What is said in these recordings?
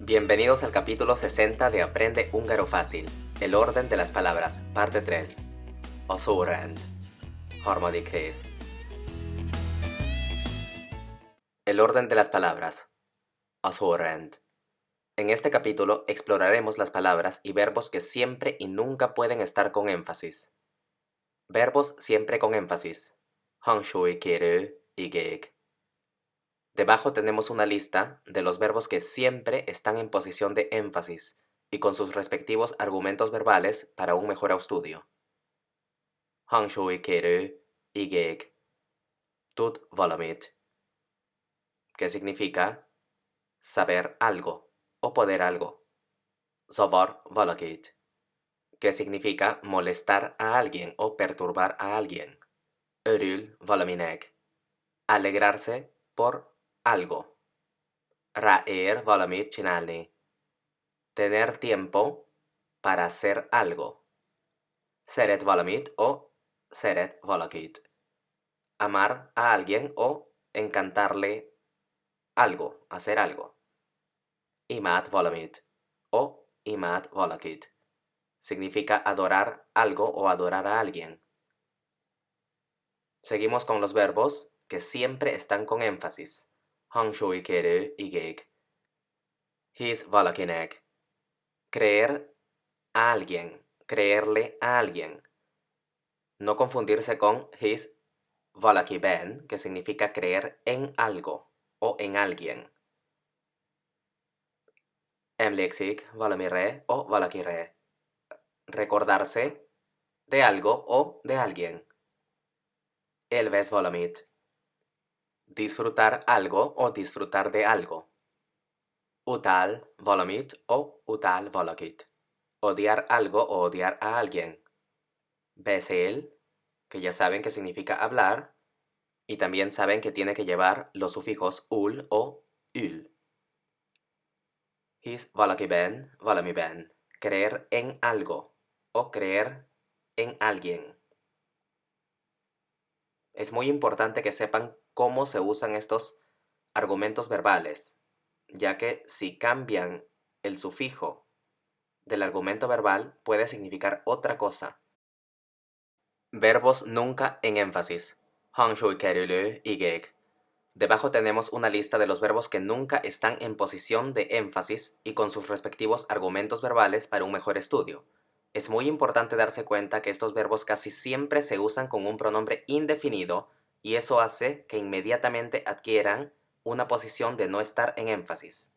Bienvenidos al capítulo 60 de Aprende Húngaro Fácil, el orden de las palabras, parte 3. A sorrend. Harmadik rész. El orden de las palabras. A sorrend. En este capítulo exploraremos las palabras y verbos que siempre y nunca pueden estar con énfasis. Verbos siempre con énfasis. Hangsúly kérő, igék. Debajo tenemos una lista de los verbos que siempre están en posición de énfasis y con sus respectivos argumentos verbales para un mejor estudio. Hangsúly kérő, igék. Tud valamit. Que significa saber algo o poder algo. Zavar valakit. Que significa molestar a alguien o perturbar a alguien. Örül valaminek. Alegrarse por algo. Ráér valamit csinálni. Tener tiempo para hacer algo. Szeret valamit o szeret valakit. Amar a alguien o encantarle algo, hacer algo. Imád valamit o imád valakit. Significa adorar algo o adorar a alguien. Seguimos con los verbos que siempre están con énfasis. Hangsúly kérő, igék. Hisz valakinek. Creer a alguien, creerle a alguien. No confundirse con hisz valakiben, que significa creer en algo o en alguien. Emlékszik valamire o valakire. Recordarse de algo o de alguien. Élvez valamit. Disfrutar algo o disfrutar de algo. Utál valamit o utál valakit. Odiar algo o odiar a alguien. Beszél, que ya saben que significa hablar, y también saben que tiene que llevar los sufijos ul o ül. Hisz valakiben, valamiben. Creer en algo o creer en alguien. Es muy importante que sepan cómo se usan estos argumentos verbales, ya que si cambian el sufijo del argumento verbal puede significar otra cosa. Verbos nunca en énfasis. Hangsúly kerülő, igék. Debajo tenemos una lista de los verbos que nunca están en posición de énfasis y con sus respectivos argumentos verbales para un mejor estudio. Es muy importante darse cuenta que estos verbos casi siempre se usan con un pronombre indefinido y eso hace que inmediatamente adquieran una posición de no estar en énfasis.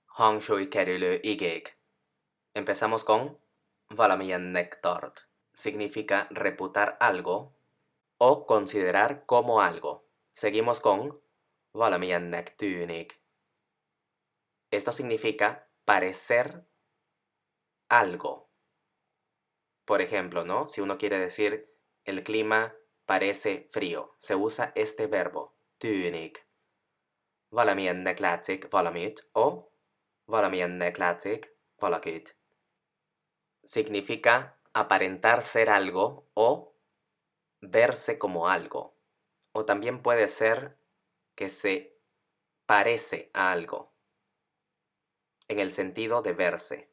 Hangsúly kerülő, igék. Empezamos con valamilyennek tart. Significa reputar algo o considerar como algo. Seguimos con valamilyennek tűnik. Esto significa parecer algo. Por ejemplo, ¿no? Si uno quiere decir el clima parece frío, se usa este verbo, tűnik. Valamilyennek látszik valamit o valamilyennek látszik valakit. Significa aparentar ser algo o verse como algo. O también puede ser que se parece a algo, en el sentido de verse.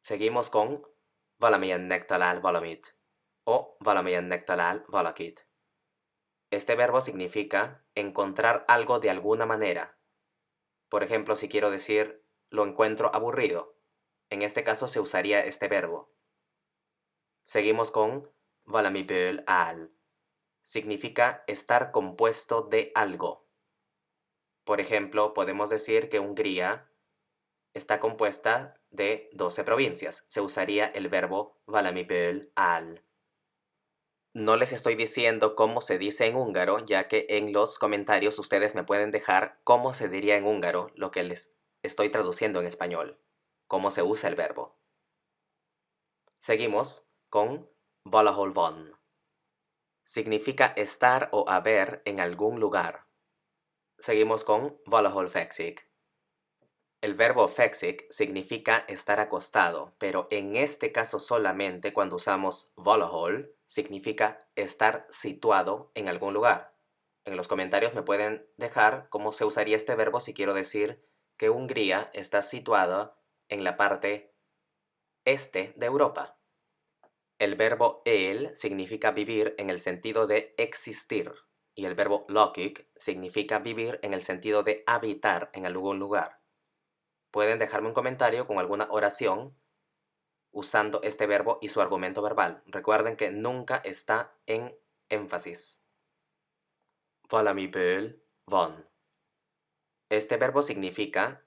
Seguimos con valamilyennek talál valamit o valamilyennek talál valakit. Este verbo significa encontrar algo de alguna manera. Por ejemplo, si quiero decir lo encuentro aburrido, en este caso se usaría este verbo. Seguimos con valamiből áll. Significa estar compuesto de algo. Por ejemplo, podemos decir que Hungría está compuesta de 12 provincias. Se usaría el verbo valamiből áll. No les estoy diciendo cómo se dice en húngaro, ya que en los comentarios ustedes me pueden dejar cómo se diría en húngaro lo que les estoy traduciendo en español, cómo se usa el verbo. Seguimos con valahol van. Significa estar o haber en algún lugar. Seguimos con valahol fekszik. El verbo fekszik significa estar acostado, pero en este caso solamente cuando usamos valahol significa estar situado en algún lugar. En los comentarios me pueden dejar cómo se usaría este verbo si quiero decir que Hungría está situado en la parte este de Europa. El verbo el significa vivir en el sentido de existir y el verbo lokik significa vivir en el sentido de habitar en algún lugar. Pueden dejarme un comentario con alguna oración usando este verbo y su argumento verbal. Recuerden que nunca está en énfasis. Valami böl von. Este verbo significa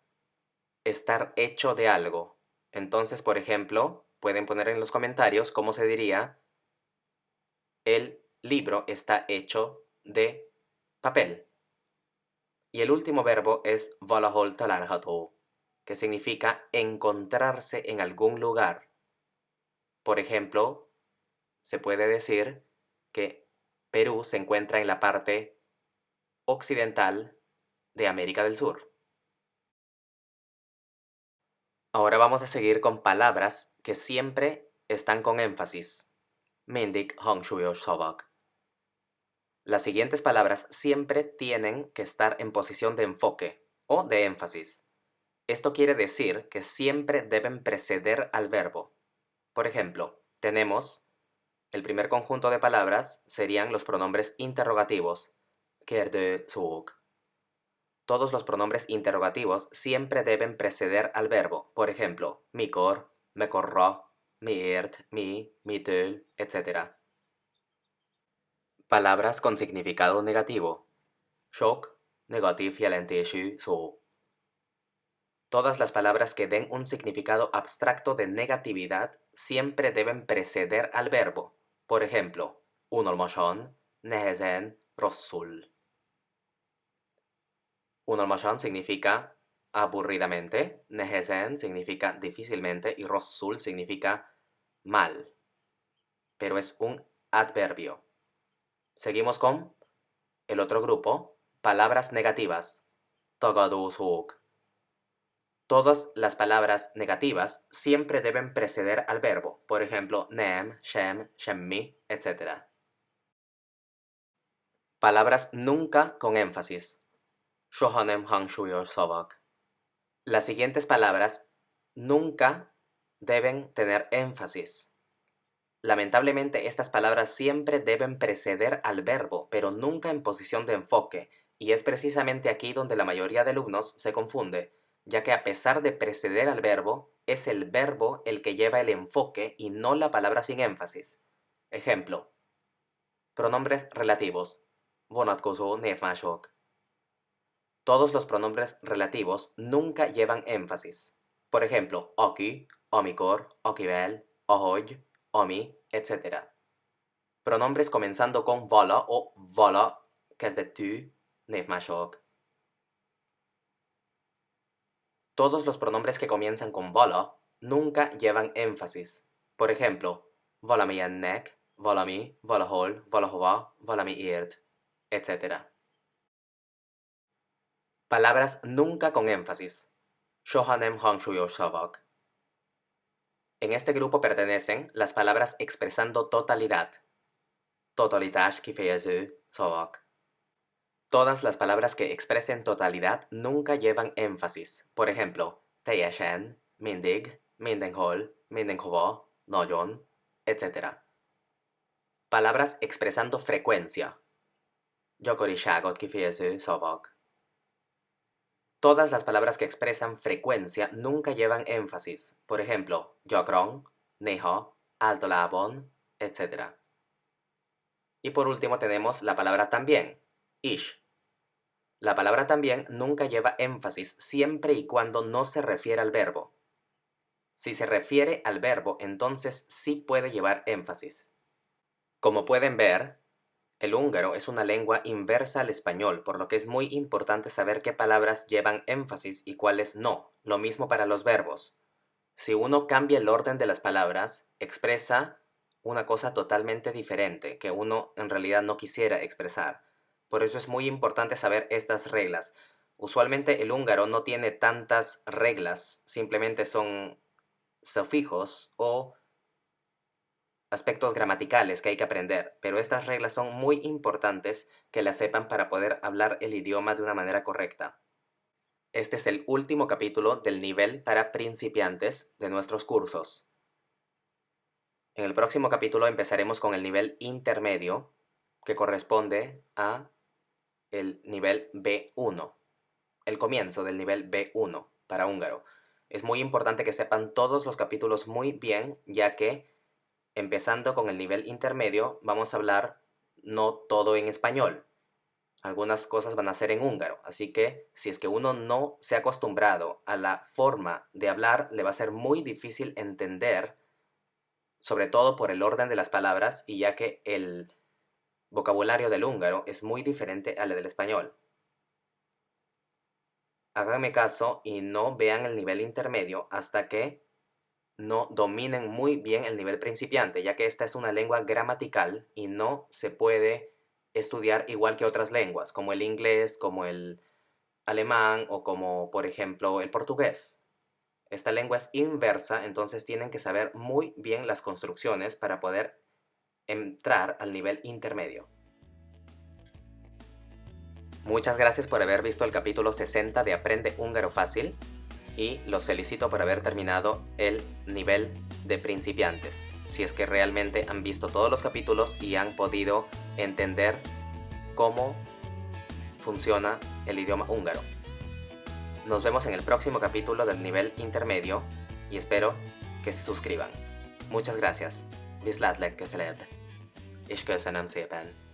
estar hecho de algo. Entonces, por ejemplo, pueden poner en los comentarios cómo se diría el libro está hecho de papel. Y el último verbo es valahol talarhato, que significa encontrarse en algún lugar. Por ejemplo, se puede decir que Perú se encuentra en la parte occidental de América del Sur. Ahora vamos a seguir con palabras que siempre están con énfasis. Mindig hongshuyo sobak. Las siguientes palabras siempre tienen que estar en posición de enfoque o de énfasis. Esto quiere decir que siempre deben preceder al verbo. Por ejemplo, tenemos el primer conjunto de palabras serían los pronombres interrogativos. Kerde zog. Todos los pronombres interrogativos siempre deben preceder al verbo. Por ejemplo, mikor, mekorro, miert, mitul, etc. Palabras con significado negativo. Shock, negativ jelenteshu so. Todas las palabras que den un significado abstracto de negatividad siempre deben preceder al verbo. Por ejemplo, unolmosan, nehezen, rossul. Unolmosan significa aburridamente, nehezen significa difícilmente y rossul significa mal. Pero es un adverbio. Seguimos con el otro grupo, palabras negativas. Tagadusuk. Todas las palabras negativas siempre deben preceder al verbo. Por ejemplo, nem, shem, shemmi, etc. Palabras nunca con énfasis. Shohanem hangshuyo sobak. Las siguientes palabras nunca deben tener énfasis. Lamentablemente, estas palabras siempre deben preceder al verbo, pero nunca en posición de enfoque, y es precisamente aquí donde la mayoría de alumnos se confunde, ya que a pesar de preceder al verbo, es el verbo el que lleva el enfoque y no la palabra sin énfasis. Ejemplo: pronombres relativos. Vonatkoso nefmashok. Todos los pronombres relativos nunca llevan énfasis. Por ejemplo, oki, omikor, okivel, ohoy, omi, etc. Pronombres comenzando con vola o vola, que es de tu, nefmashok. Todos los pronombres que comienzan con vola nunca llevan énfasis. Por ejemplo, volami ennek, volami, volahol, volahova, volami irt, etc. Palabras nunca con énfasis. Shohanem hangshuyo shavak. En este grupo pertenecen las palabras expresando totalidad. Totalitas kifeyezu shavak. Todas las palabras que expresen totalidad nunca llevan énfasis. Por ejemplo, teyechen, mindig, mindenhol, mindenhova, noyon, etc. Palabras expresando frecuencia. Yokorishagot kifeyezu shavak. Todas las palabras que expresan frecuencia nunca llevan énfasis. Por ejemplo, yokron, neho, altolabon, etc. Y por último tenemos la palabra también, ish. La palabra también nunca lleva énfasis siempre y cuando no se refiere al verbo. Si se refiere al verbo, entonces sí puede llevar énfasis. Como pueden ver, el húngaro es una lengua inversa al español, por lo que es muy importante saber qué palabras llevan énfasis y cuáles no. Lo mismo para los verbos. Si uno cambia el orden de las palabras, expresa una cosa totalmente diferente que uno en realidad no quisiera expresar. Por eso es muy importante saber estas reglas. Usualmente el húngaro no tiene tantas reglas, simplemente son sufijos o aspectos gramaticales que hay que aprender, pero estas reglas son muy importantes que las sepan para poder hablar el idioma de una manera correcta. Este es el último capítulo del nivel para principiantes de nuestros cursos. En el próximo capítulo empezaremos con el nivel intermedio, que corresponde a el nivel B1, el comienzo del nivel B1 para húngaro. Es muy importante que sepan todos los capítulos muy bien, ya que empezando con el nivel intermedio vamos a hablar no todo en español. Algunas cosas van a ser en húngaro, así que si es que uno no se ha acostumbrado a la forma de hablar, le va a ser muy difícil entender, sobre todo por el orden de las palabras y ya que el vocabulario del húngaro es muy diferente al del español. Háganme caso y no vean el nivel intermedio hasta que no dominen muy bien el nivel principiante, ya que esta es una lengua gramatical y no se puede estudiar igual que otras lenguas, como el inglés, como el alemán o como, por ejemplo, el portugués. Esta lengua es inversa, entonces tienen que saber muy bien las construcciones para poder entrar al nivel intermedio. Muchas gracias por haber visto el capítulo 60 de Aprende Húngaro Fácil y los felicito por haber terminado el nivel de principiantes. Si es que realmente han visto todos los capítulos y han podido entender cómo funciona el idioma húngaro. Nos vemos en el próximo capítulo del nivel intermedio y espero que se suscriban. Muchas gracias. Viszlátlek, köszönöm. És köszönöm szépen.